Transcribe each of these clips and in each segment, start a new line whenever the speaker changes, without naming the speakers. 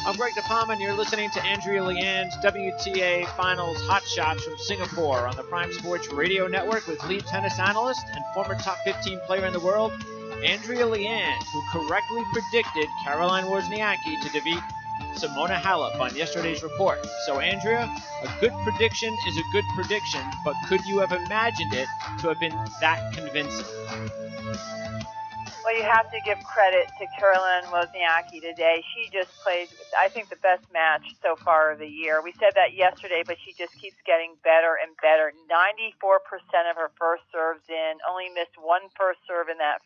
I'm Greg DePalma, and you're listening to Andrea Leand's WTA Finals Hot Shots from Singapore on the Prime Sports Radio Network with lead tennis analyst and former top 15 player in the world, Andrea Leand, who correctly predicted Caroline Wozniacki to defeat Simona Halep on yesterday's report. So, Andrea, a good prediction is a good prediction, but could you have imagined it to have been that convincing?
Well, you have to give credit to Caroline Wozniacki today. She just played, I think, the best match so far of the year. We said that yesterday, but she just keeps getting better and better. 94% of her first serves in, only missed one first serve in that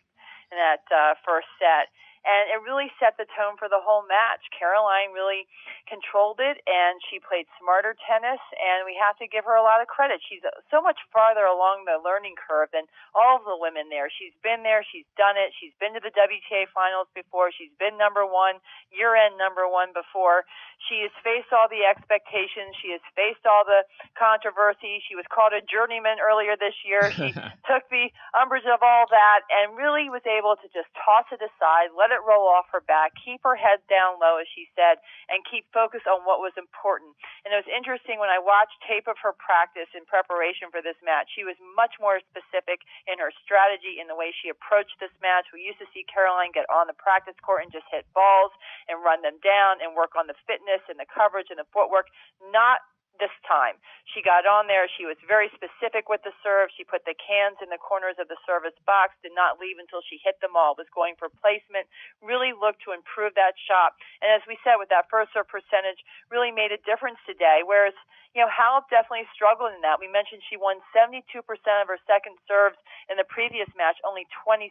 first set. And it really set the tone for the whole match. Caroline really controlled it, and she played smarter tennis, and we have to give her a lot of credit. She's so much farther along the learning curve than all of the women there. She's been there. She's done it. She's been to the WTA Finals before. She's been number one, year-end number one before. She has faced all the expectations. She has faced all the controversy. She was called a journeyman earlier this year. She took the umbrage of all that and really was able to just toss it aside, let it roll off her back, keep her head down low, as she said, and keep focused on what was important. And it was interesting when I watched tape of her practice in preparation for this match. She was much more specific in her strategy, in the way she approached this match. We used to see Caroline get on the practice court and just hit balls and run them down and work on the fitness and the coverage and the footwork. Not this time. She got on there. She was very specific with the serve. She put the cans in the corners of the service box, did not leave until she hit them all, was going for placement, really looked to improve that shot. And as we said, with that first serve percentage, really made a difference today, whereas Halep definitely struggled in that. We mentioned she won 72% of her second serves in the previous match, only 27%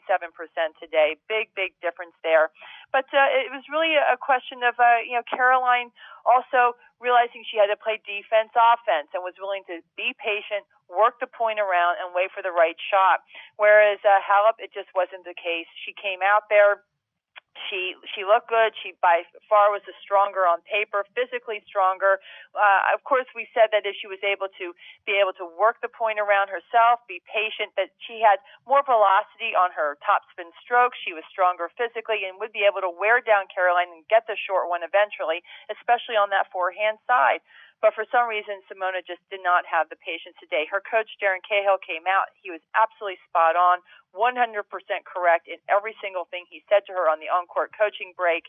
today. Big difference there. But it was really a question of, Caroline also realizing she had to play defense, offense, and was willing to be patient, work the point around, and wait for the right shot. Whereas Halep, it just wasn't the case. She came out there. She looked good. She by far was the stronger on paper, physically stronger. Of course, we said that if she was able to work the point around herself, be patient, that she had more velocity on her topspin stroke. She was stronger physically and would be able to wear down Caroline and get the short one eventually, especially on that forehand side. But for some reason, Simona just did not have the patience today. Her coach, Darren Cahill, came out. He was absolutely spot on, 100% correct in every single thing he said to her on the on-court coaching break.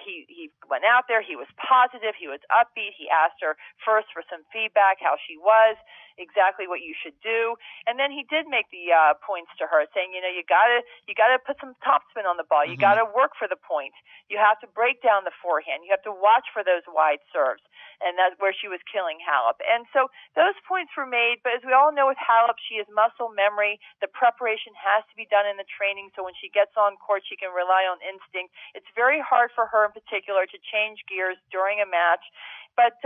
He went out there. He was positive. He was upbeat. He asked her first for some feedback, how she was, exactly what you should do. And then he did make the points to her, saying, you gotta put some topspin on the ball. You gotta work for the point. You have to break down the forehand. You have to watch for those wide serves. And that's where she was killing Halep. And so those points were made, but as we all know with Halep, she has muscle memory. The preparation has to be done in the training, so when she gets on court, she can rely on instinct. It's very hard for her in particular to change gears during a match. But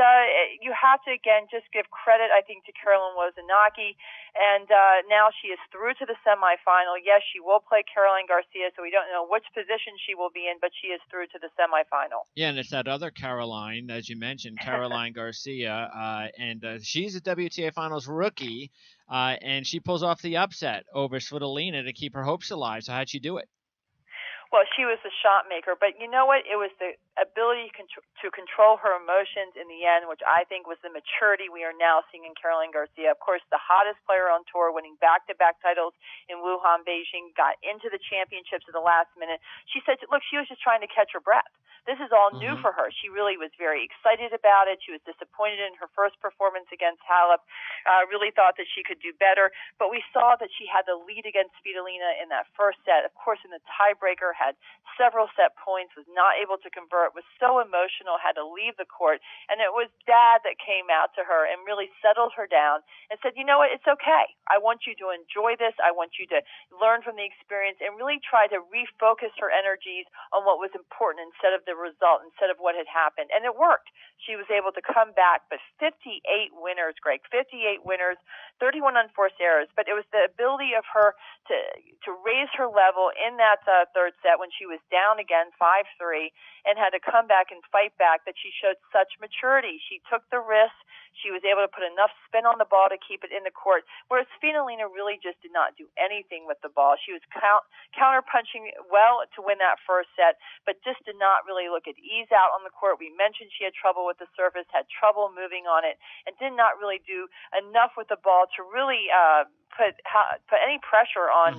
you have to, again, just give credit, I think, to Caroline Wozniacki. And now she is through to the semifinal. Yes, she will play Caroline Garcia, so we don't know which position she will be in, but she is through to the semifinal.
Yeah, and it's that other Caroline, as you mentioned, Caroline Garcia, and she's a WTA Finals rookie, and she pulls off the upset over Svitolina to keep her hopes alive. So how'd she do it?
Well, she was the shot maker, but you know what? It was the ability to control her emotions in the end, which I think was the maturity we are now seeing in Caroline Garcia. Of course, the hottest player on tour, winning back-to-back titles in Wuhan, Beijing, got into the championships at the last minute. She said, look, she was just trying to catch her breath. This is all new for her. She really was very excited about it. She was disappointed in her first performance against Halep, really thought that she could do better. But we saw that she had the lead against Svitolina in that first set. Of course, in the tiebreaker, had several set points, was not able to convert, was so emotional, had to leave the court. And it was Dad that came out to her and really settled her down and said, you know what, it's okay. I want you to enjoy this. I want you to learn from the experience and really try to refocus her energies on what was important instead of the result, instead of what had happened. And it worked. She was able to come back, but 58 winners, Greg, 58 winners, 31 unforced errors. But it was the ability of her to raise her level in that third set when she was down again 5-3 and had had to come back and fight back, that she showed such maturity. She took the risk. She was able to put enough spin on the ball to keep it in the court, whereas Finalina really just did not do anything with the ball. She was counter-punching well to win that first set, but just did not really look at ease out on the court. We mentioned she had trouble with the surface, had trouble moving on it, and did not really do enough with the ball to really put any pressure on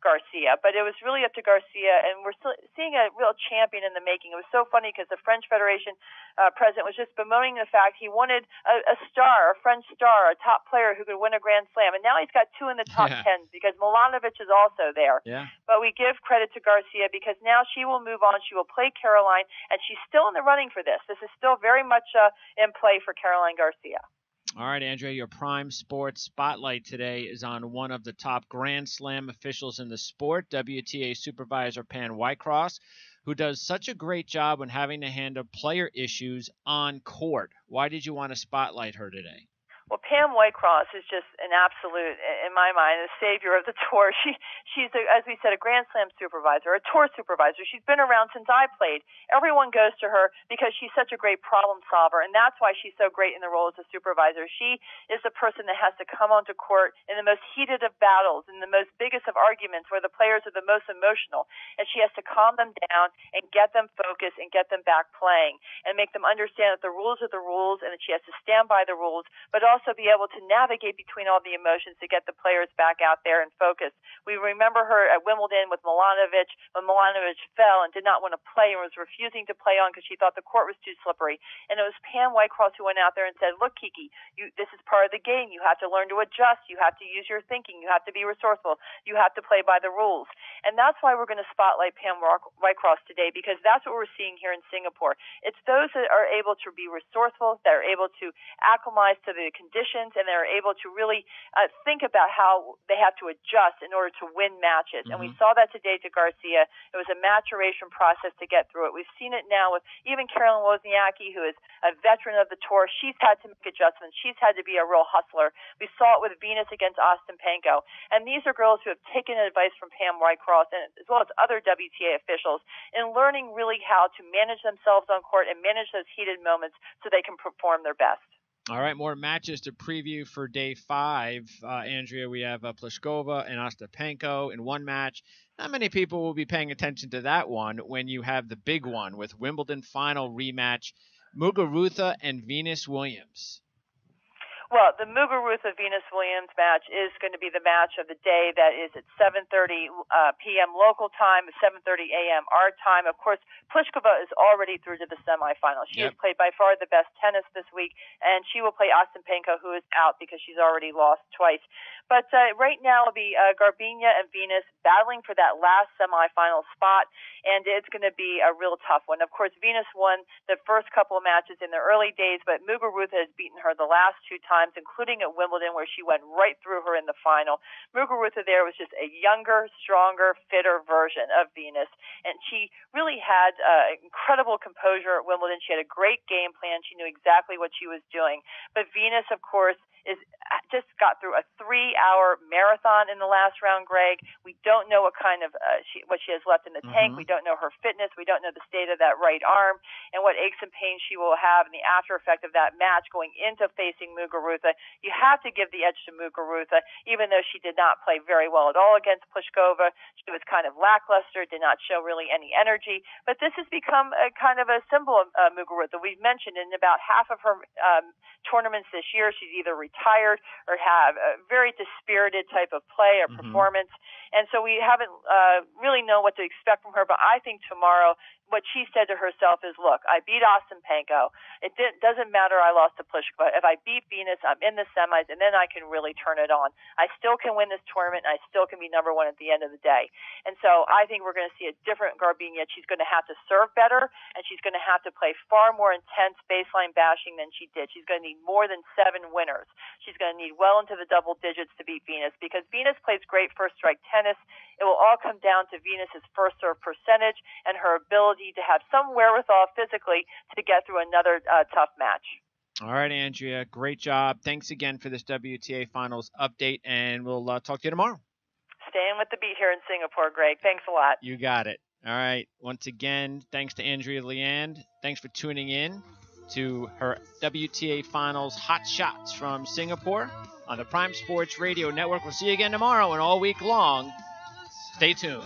Garcia. But it was really up to Garcia, and we're still seeing a real champion in the making. It was so funny because the French Federation president was just bemoaning the fact he wanted a star, a French star, a top player who could win a Grand Slam, and now he's got two in the top 10 because Milanovic is also there.
Yeah.
But we give credit to Garcia because now she will move on. She will play Caroline, and she's still in the running for this. This is still very much in play for Caroline Garcia.
All right, Andrea, your Prime Sports Spotlight today is on one of the top Grand Slam officials in the sport, WTA Supervisor Pam Whitecross, who does such a great job when having to handle player issues on court. Why did you want to spotlight her today?
Well, Pam Whitecross is just an absolute, in my mind, a savior of the tour. She's as we said, a Grand Slam supervisor, a tour supervisor. She's been around since I played. Everyone goes to her because she's such a great problem solver, and that's why she's so great in the role as a supervisor. She is the person that has to come onto court in the most heated of battles, in the most biggest of arguments, where the players are the most emotional, and she has to calm them down and get them focused and get them back playing and make them understand that the rules are the rules and that she has to stand by the rules, but also be able to navigate between all the emotions to get the players back out there and focused. We remember her at Wimbledon with Milanovic when Milanovic fell and did not want to play and was refusing to play on because she thought the court was too slippery. And it was Pam Whitecross who went out there and said, look, Kiki, this is part of the game. You have to learn to adjust. You have to use your thinking. You have to be resourceful. You have to play by the rules. And that's why we're going to spotlight Pam Whitecross today, because that's what we're seeing here in Singapore. It's those that are able to be resourceful, that are able to acclimatize to the conditions, and they're able to really think about how they have to adjust in order to win matches. And we saw that today to Garcia. It was a maturation process to get through it. We've seen it now with even Caroline Wozniacki, who is a veteran of the tour. She's had to make adjustments. She's had to be a real hustler. We saw it with Venus against Ostapenko. And these are girls who have taken advice from Pam Whitecross, and as well as other WTA officials, in learning really how to manage themselves on court and manage those heated moments so they can perform their best.
All right, more matches to preview for Day 5. Andrea, we have Pliskova and Ostapenko in one match. Not many people will be paying attention to that one when you have the big one with Wimbledon final rematch, Muguruza and Venus Williams.
Well, the Muguruza-Venus Williams match is going to be the match of the day. That is at 7:30 p.m. local time, 7:30 a.m. our time. Of course, Pliskova is already through to the semifinals. She has played by far the best tennis this week, and she will play Ostapenko, who is out because she's already lost twice. But right now it'll be Garbiñe and Venus battling for that last semifinal spot, and it's going to be a real tough one. Of course, Venus won the first couple of matches in the early days, but Muguruza has beaten her the last two times, including at Wimbledon, where she went right through her in the final. Muguruza there was just a younger, stronger, fitter version of Venus, and she really had incredible composure at Wimbledon. She had a great game plan. She knew exactly what she was doing. But Venus, of course, just got through a 3-hour marathon in the last round, Greg. We don't know what kind of what she has left in the tank. We don't know her fitness. We don't know the state of that right arm and what aches and pains she will have in the after effect of that match going into facing Muguruza. You have to give the edge to Muguruza, even though she did not play very well at all against Pliskova. She was kind of lackluster, did not show really any energy. But this has become a kind of a symbol of Muguruza. We've mentioned in about half of her tournaments this year, she's either retired or have a very dispirited type of play or performance. And so we haven't really know what to expect from her. But I think tomorrow, what she said to herself is, look, I beat Ostapenko. It doesn't matter I lost to Pliskova. If I beat Venus, I'm in the semis, and then I can really turn it on. I still can win this tournament, and I still can be number one at the end of the day. And so I think we're going to see a different Garbiñe. She's going to have to serve better, and she's going to have to play far more intense baseline bashing than she did. She's going to need more than 7 winners. She's going to need well into the double digits to beat Venus, because Venus plays great first strike tennis. It will all come down to Venus's first serve percentage and her ability to have some wherewithal physically to get through another tough match.
All right, Andrea, great job. Thanks again for this WTA Finals update, and we'll talk to you tomorrow.
Staying with the beat here in Singapore, Greg. Thanks a lot.
You got it. All right. Once again, thanks to Andrea Leand. Thanks for tuning in to her WTA Finals Hot Shots from Singapore on the Prime Sports Radio Network. We'll see you again tomorrow and all week long. Stay tuned.